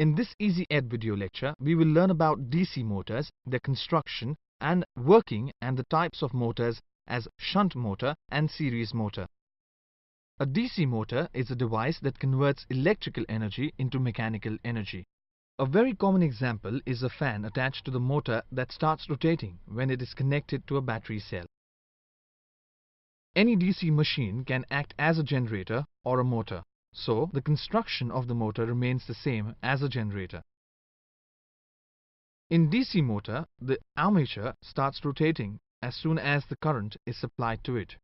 In this EzEd video lecture, we will learn about DC motors, their construction and working, and the types of motors as shunt motor and series motor. A DC motor is a device that converts electrical energy into mechanical energy. A very common example is a fan attached to the motor that starts rotating when it is connected to a battery cell. Any DC machine can act as a generator or a motor, so the construction of the motor remains the same as a generator. In DC motor, the armature starts rotating as soon as the current is supplied to it.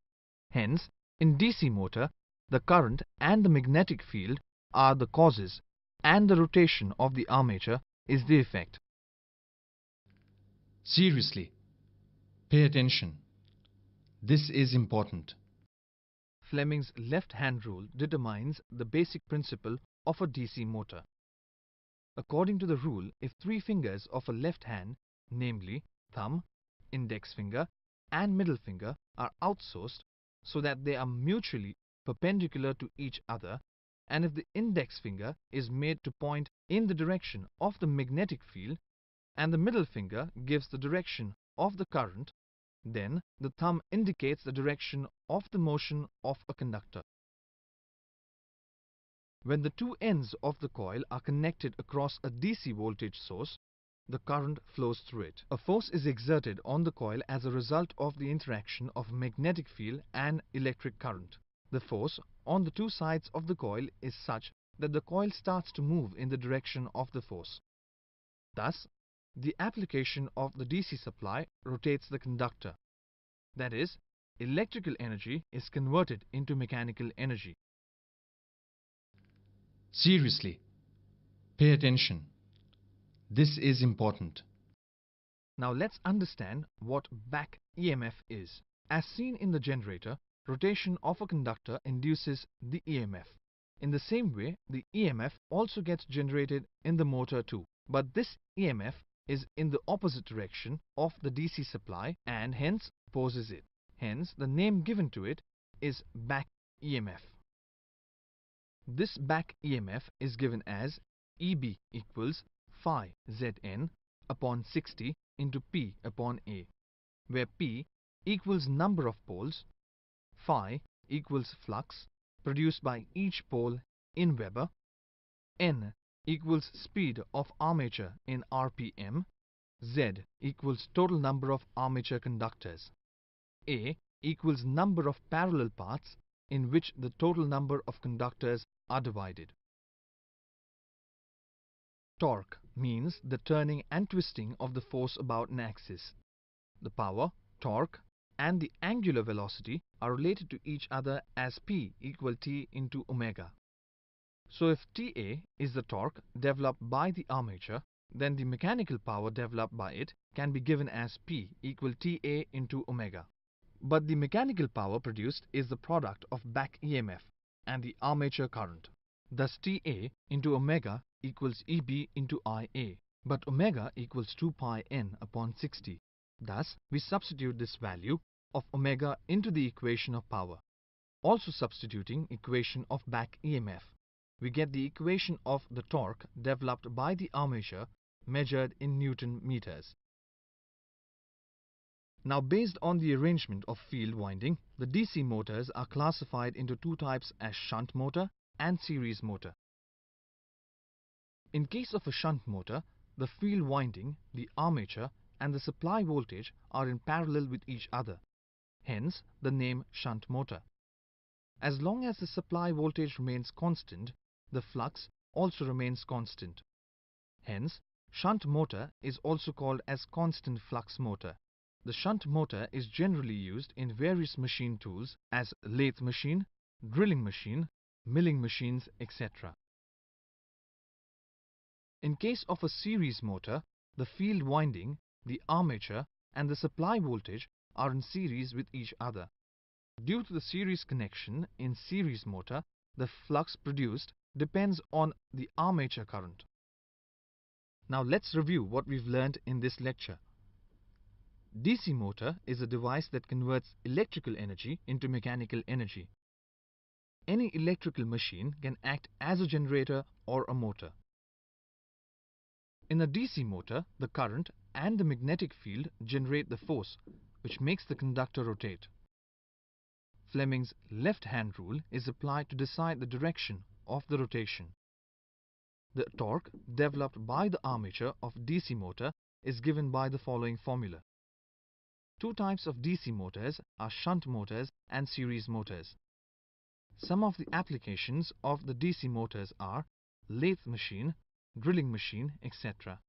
Hence, in DC motor, the current and the magnetic field are the causes, and the rotation of the armature is the effect. Seriously, pay attention. This is important. Fleming's left-hand rule determines the basic principle of a DC motor. According to the rule, if three fingers of a left hand, namely thumb, index finger and middle finger, are outsourced so that they are mutually perpendicular to each other, and if the index finger is made to point in the direction of the magnetic field and the middle finger gives the direction of the current, then the thumb indicates the direction of the motion of a conductor. When the two ends of the coil are connected across a DC voltage source, the current flows through it. A force is exerted on the coil as a result of the interaction of magnetic field and electric current. The force on the two sides of the coil is such that the coil starts to move in the direction of the force. Thus, the application of the DC supply rotates the conductor. That is, electrical energy is converted into mechanical energy. Seriously, pay attention. This is important. Now let's understand what back EMF is. As seen in the generator, rotation of a conductor induces the EMF. In the same way, the EMF also gets generated in the motor too. But this EMF is in the opposite direction of the DC supply and hence opposes it. Hence, the name given to it is back EMF. This back EMF is given as EB equals phi Zn upon 60 into P upon A, where P equals number of poles, phi equals flux produced by each pole in Weber, N equals speed of armature in RPM, Z equals total number of armature conductors, A equals number of parallel paths in which the total number of conductors are divided. Torque means the turning and twisting of the force about an axis. The power, torque, and the angular velocity are related to each other as P equal T into omega. So if TA is the torque developed by the armature, then the mechanical power developed by it can be given as P equal TA into omega. But the mechanical power produced is the product of back EMF and the armature current. Thus TA into omega equals EB into IA, but omega equals 2 pi n upon 60. Thus, we substitute this value of omega into the equation of power. Also substituting equation of back EMF, we get the equation of the torque developed by the armature measured in Newton meters. Now, based on the arrangement of field winding, the DC motors are classified into two types as shunt motor and series motor. In case of a shunt motor, the field winding, the armature and the supply voltage are in parallel with each other. Hence, the name shunt motor. As long as the supply voltage remains constant, the flux also remains constant. Hence, shunt motor is also called as constant flux motor. The shunt motor is generally used in various machine tools as lathe machine, drilling machine, milling machines, etc. In case of a series motor, the field winding, the armature and the supply voltage are in series with each other. Due to the series connection in series motor, the flux produced depends on the armature current. Now let's review what we've learned in this lecture. DC motor is a device that converts electrical energy into mechanical energy. Any electrical machine can act as a generator or a motor. In a DC motor, the current and the magnetic field generate the force which makes the conductor rotate. Fleming's left-hand rule is applied to decide the direction of the rotation. The torque developed by the armature of DC motor is given by the following formula. Two types of DC motors are shunt motors and series motors. Some of the applications of the DC motors are lathe machine, drilling machine, etc.